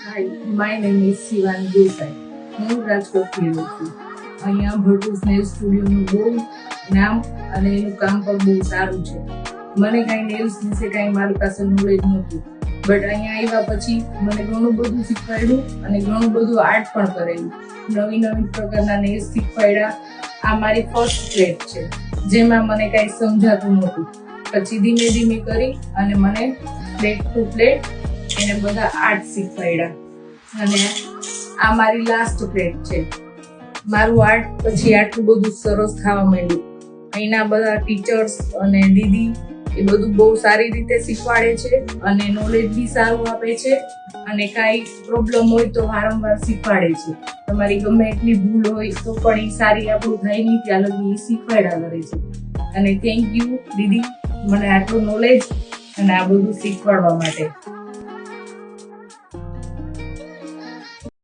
Hi, my name is Shivani Desai. હું રાજકોટથી રહું છું. અહીંયા ભટ્ટુસ નેલ સ્ટુડિયોનું બહુ નામ અને એનું કામ પણ બહુ સારું છે. મને કાંઈ નેલ્સ વિશે કાંઈ મારી પાસે નોલેજ નહોતું, બટ અહીંયા આવ્યા પછી મને ઘણું બધું શીખવાડ્યું અને ઘણું બધું આર્ટ પણ કરેલું. નવી નવી પ્રકારના નેલ્સ શીખવાડ્યા. આ મારી ફર્સ્ટ પ્લેટ છે, જેમાં મને કાંઈ સમજાતું નહોતું. પછી ધીમે ધીમે કરી અને મને પ્લેટ ટુ પ્લેટ એને બધા આર્ટ શીખવાડ્યા. અને આ મારી લાસ્ટ પ્લેટ છે. મારું આર્ટ પછી આટલું બધું સરસ થવા માંડ્યું. અહીંના બધા ટીચર્સ અને દીદી એ બધું બહુ સારી રીતે શીખવાડે છે અને નોલેજ બી સારું આપે છે. અને કાંઈ પ્રોબ્લેમ હોય તો વારંવાર શીખવાડે છે. તમારી ગમે એટલી ભૂલ હોય તો પણ એ સારી આપણું થાય નહીં ત્યાં લગી એ શીખવાડ્યા કરે છે. અને થેન્ક યુ દીદી, મને આટલું નોલેજ અને આ બધું શીખવાડવા માટે.